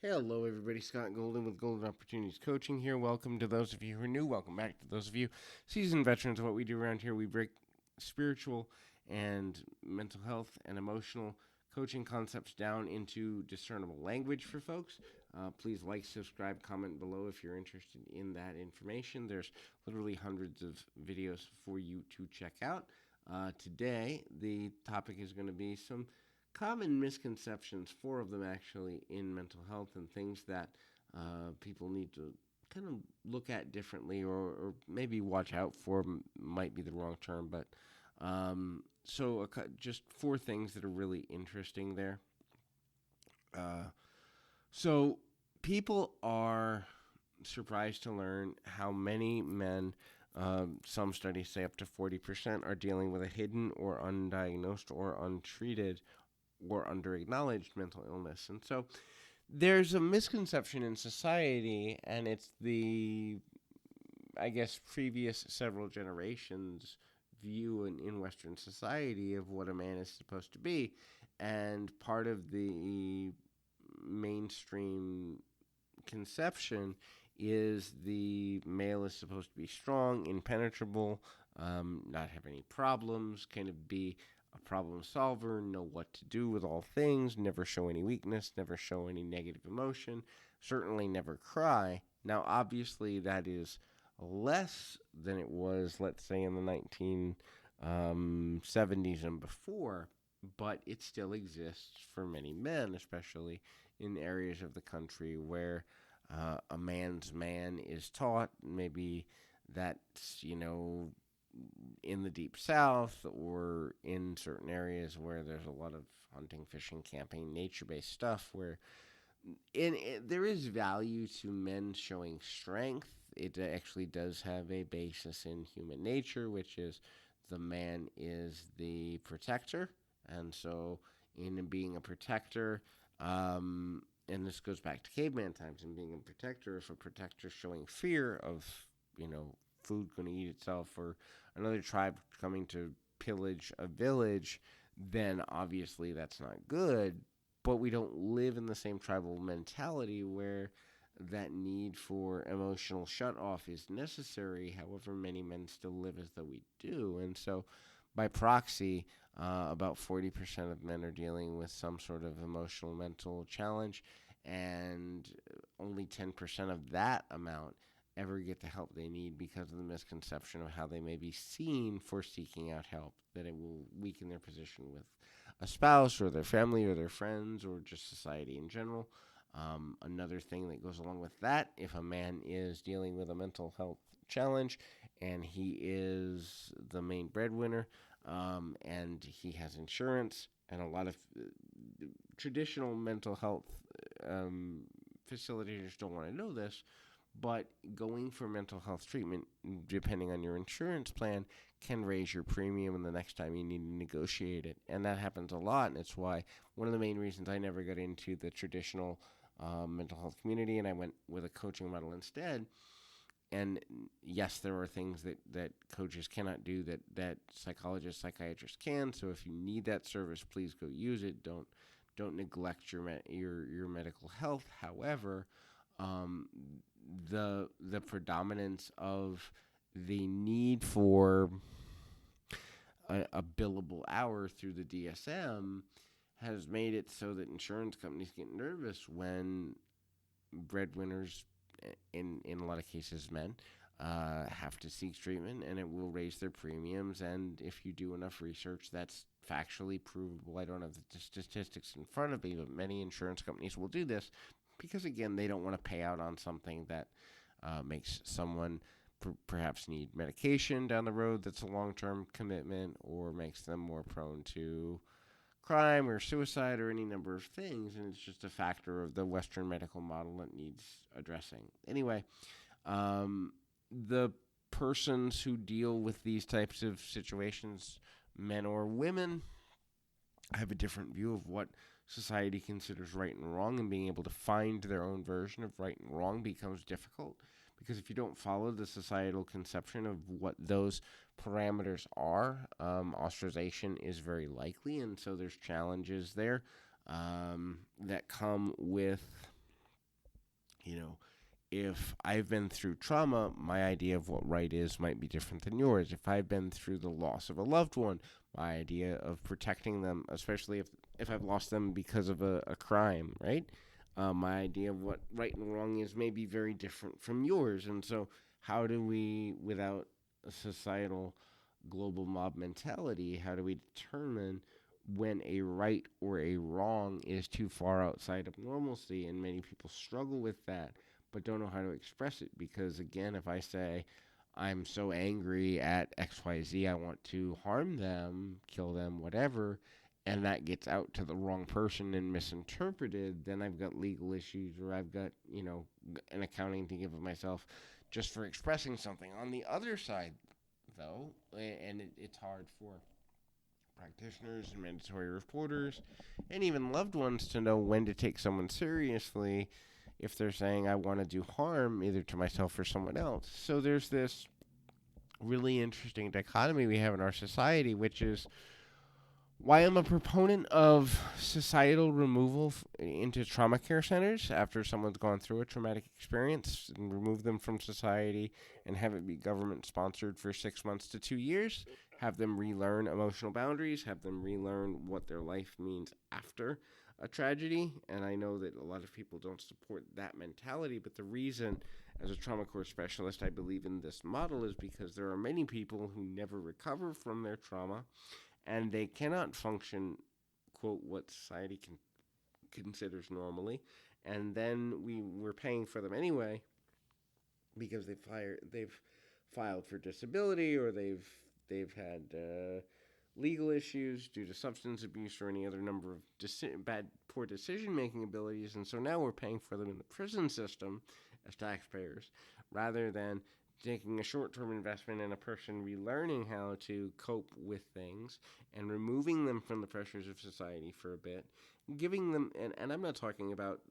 Hello, everybody. Scott Golden with Golden Opportunities Coaching here. Welcome to those of you who are new. Welcome back to those of you seasoned veterans of what we do around here. We break spiritual and mental health and emotional coaching concepts down into discernible language for folks. Please like, subscribe, comment below if you're interested in that information. There's literally hundreds of videos for you to check out. Today, the topic is going to be some common misconceptions, four of them actually, in mental health and things that people need to kind of look at differently or maybe watch out for, might be the wrong term, but just four things that are really interesting there. So people are surprised to learn how many men, some studies say up to 40%, are dealing with a hidden or undiagnosed or untreated or underacknowledged mental illness. And so there's a misconception in society, and it's the, I guess, previous several generations' view in Western society of what a man is supposed to be. And part of the mainstream conception is the male is supposed to be strong, impenetrable, not have any problems, kind of be a problem solver, know what to do with all things, never show any weakness, never show any negative emotion, certainly never cry. Now, obviously, that is less than it was, let's say, in the 1970s and before, but it still exists for many men, especially in areas of the country where a man's man is taught. Maybe that's, in the deep south or in certain areas where there's a lot of hunting, fishing, camping, nature-based stuff where there is value to men showing strength. It actually does have a basis in human nature, which is the man is the protector. And so in being a protector, and this goes back to caveman times, and being a protector, if a protector showing fear of, food going to eat itself or another tribe coming to pillage a village, then obviously that's not good. But we don't live in the same tribal mentality where that need for emotional shutoff is necessary. However, many men still live as though we do. And so, by proxy, about 40% of men are dealing with some sort of emotional mental challenge, and only 10% of that amount ever get the help they need because of the misconception of how they may be seen for seeking out help, that it will weaken their position with a spouse or their family or their friends or just society in general. Another thing that goes along with that, if a man is dealing with a mental health challenge and he is the main breadwinner, and he has insurance, and a lot of traditional mental health facilitators don't want to know this, but going for mental health treatment, depending on your insurance plan, can raise your premium and the next time you need to negotiate it. And that happens a lot, and it's why one of the main reasons I never got into the traditional mental health community, and I went with a coaching model instead. And yes, there are things that coaches cannot do that psychologists, psychiatrists can. So if you need that service, please go use it. Don't neglect your medical health. However, the predominance of the need for a billable hour through the DSM has made it so that insurance companies get nervous when breadwinners, in a lot of cases men, have to seek treatment, and it will raise their premiums. And if you do enough research, that's factually provable. I don't have the statistics in front of me, but many insurance companies will do this because, again, they don't want to pay out on something that makes someone perhaps need medication down the road that's a long-term commitment, or makes them more prone to crime or suicide or any number of things, and it's just a factor of the Western medical model that needs addressing. Anyway, the persons who deal with these types of situations, men or women, have a different view of what society considers right and wrong, and being able to find their own version of right and wrong becomes difficult, because if you don't follow the societal conception of what those parameters are, ostracization is very likely, and so there's challenges there that come with You know, if I've been through trauma, my idea of what right is might be different than yours. If I've been through the loss of a loved one, my idea of protecting them, especially if I've lost them because of a crime, right? My idea of what right and wrong is may be very different from yours. And so, how do we, without a societal global mob mentality, how do we determine when a right or a wrong is too far outside of normalcy? And many people struggle with that but don't know how to express it because, again, if I say I'm so angry at XYZ, I want to harm them, kill them, whatever, and that gets out to the wrong person and misinterpreted, then I've got legal issues or I've got, an accounting to give of myself just for expressing something. On the other side, though, and it's hard for practitioners and mandatory reporters and even loved ones to know when to take someone seriously if they're saying I want to do harm either to myself or someone else. So there's this really interesting dichotomy we have in our society, which is why I'm a proponent of societal removal into trauma care centers after someone's gone through a traumatic experience and remove them from society and have it be government sponsored for 6 months to 2 years. Have them relearn emotional boundaries, have them relearn what their life means after a tragedy. And I know that a lot of people don't support that mentality, but the reason, as a trauma core specialist, I believe in this model is because there are many people who never recover from their trauma and they cannot function, quote, what society considers normally, and then we're paying for them anyway because they've filed for disability or they've had legal issues due to substance abuse or any other number of poor decision making abilities, and so now we're paying for them in the prison system as taxpayers rather than taking a short-term investment in a person relearning how to cope with things and removing them from the pressures of society for a bit, giving them, and I'm not talking about,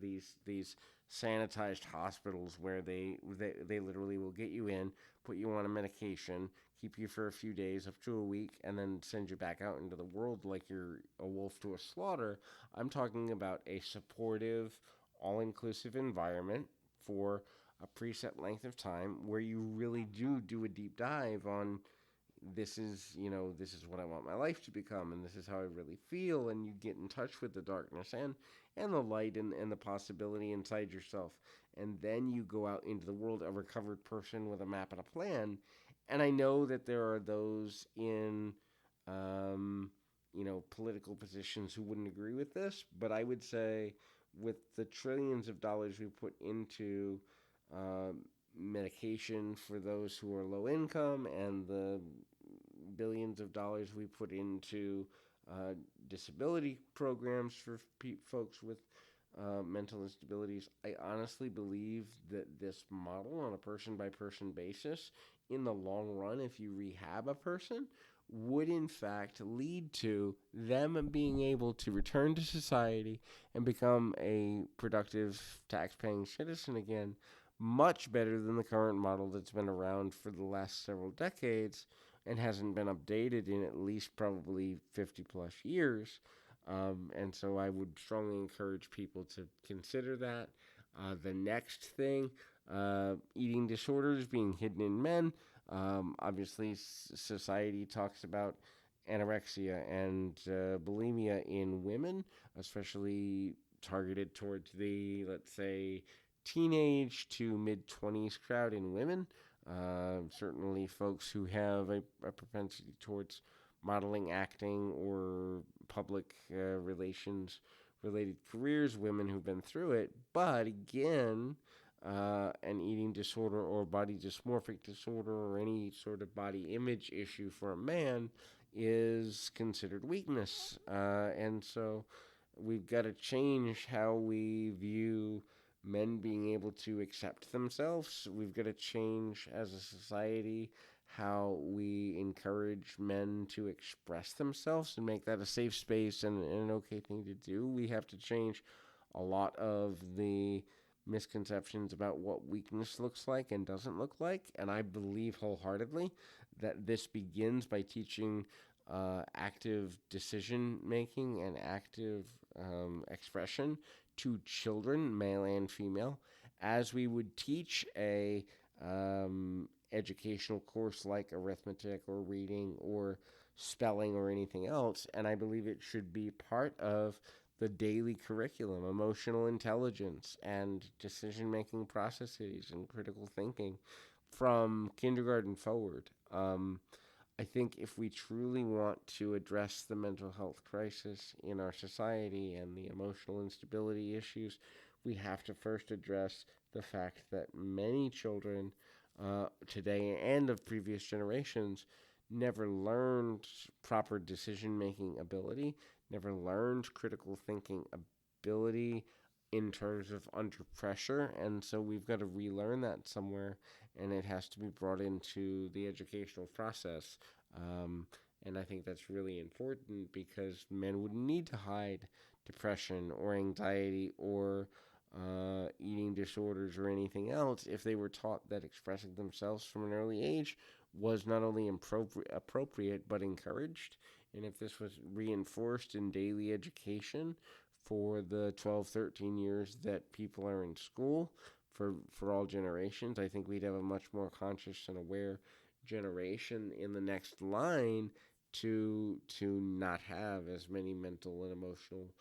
these sanitized hospitals where they literally will get you in, put you on a medication, keep you for a few days up to a week, and then send you back out into the world like you're a wolf to a slaughter. I'm talking about a supportive, all-inclusive environment for a preset length of time where you really do a deep dive on this is what I want my life to become and this is how I really feel, and you get in touch with the darkness and the light and the possibility inside yourself, and then you go out into the world a recovered person with a map and a plan. And I know that there are those in political positions who wouldn't agree with this, but I would say with the trillions of dollars we put into uh, medication for those who are low income and the billions of dollars we put into disability programs for folks with mental instabilities, I honestly believe that this model on a person by person basis, in the long run, if you rehab a person, would in fact lead to them being able to return to society and become a productive tax-paying citizen again, much better than the current model that's been around for the last several decades and hasn't been updated in at least probably 50 plus years. And so I would strongly encourage people to consider that. The next thing, eating disorders being hidden in men. Obviously, society talks about anorexia and bulimia in women, especially targeted towards the, let's say, teenage to mid 20s crowd in women. Certainly, folks who have a propensity towards modeling, acting, or public relations related careers, women who've been through it. But again, an eating disorder or body dysmorphic disorder or any sort of body image issue for a man is considered weakness. And so we've got to change how we view men being able to accept themselves. We've got to change as a society how we encourage men to express themselves and make that a safe space and an okay thing to do. We have to change a lot of the misconceptions about what weakness looks like and doesn't look like. And I believe wholeheartedly that this begins by teaching active decision making and active expression to children, male and female, as we would teach a educational course like arithmetic or reading or spelling or anything else. And I believe it should be part of the daily curriculum, emotional intelligence and decision making processes and critical thinking from kindergarten forward. I think if we truly want to address the mental health crisis in our society and the emotional instability issues, we have to first address the fact that many children today and of previous generations never learned proper decision making ability, never learned critical thinking ability in terms of under pressure. And so we've got to relearn that somewhere, and it has to be brought into the educational process. And I think that's really important because men wouldn't need to hide depression or anxiety or eating disorders or anything else if they were taught that expressing themselves from an early age was not only appropriate but encouraged. And if this was reinforced in daily education for the 12, 13 years that people are in school for all generations, I think we'd have a much more conscious and aware generation in the next line to not have as many mental and emotional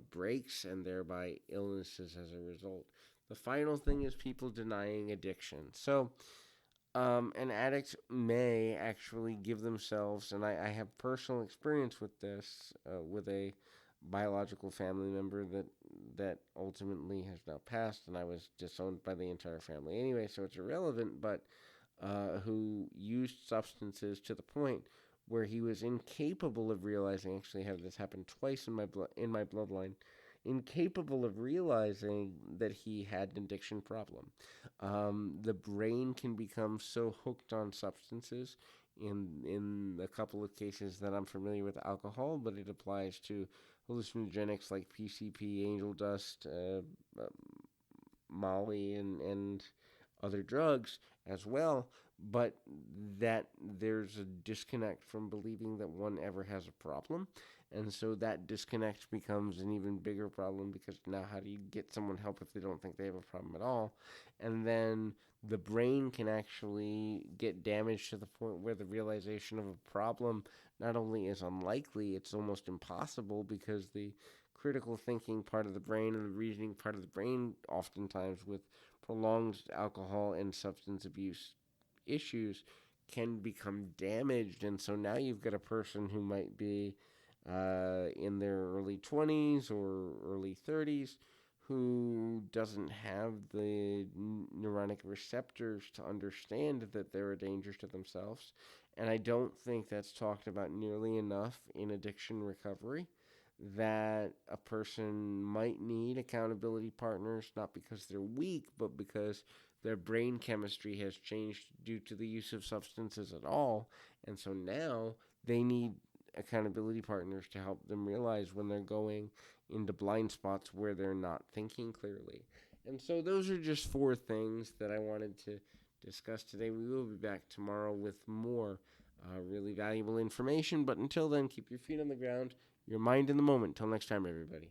breaks and thereby illnesses as a result. The final thing is people denying addiction. So, an addict may actually give themselves, and I have personal experience with this, with a biological family member that ultimately has now passed, and I was disowned by the entire family anyway, so it's irrelevant, but who used substances to the point where he was incapable of realizing. Actually, had this happen twice in my bloodline. Incapable of realizing that he had an addiction problem. The brain can become so hooked on substances. In a couple of cases that I'm familiar with alcohol, but it applies to hallucinogenics like PCP, angel dust, Molly, and other drugs as well, but that there's a disconnect from believing that one ever has a problem. And so that disconnect becomes an even bigger problem because now how do you get someone help if they don't think they have a problem at all? And then the brain can actually get damaged to the point where the realization of a problem not only is unlikely, it's almost impossible because the critical thinking part of the brain and the reasoning part of the brain, oftentimes with prolonged alcohol and substance abuse issues, can become damaged. And so now you've got a person who might be in their early 20s or early 30s who doesn't have the neuronic receptors to understand that they're a danger to themselves. And I don't think that's talked about nearly enough in addiction recovery, that a person might need accountability partners, not because they're weak, but because their brain chemistry has changed due to the use of substances at all. And so now they need accountability partners to help them realize when they're going into blind spots where they're not thinking clearly. And so those are just 4 things that I wanted to discuss today. We will be back tomorrow with more really valuable information. But until then, keep your feet on the ground, your mind in the moment. Till next time, everybody.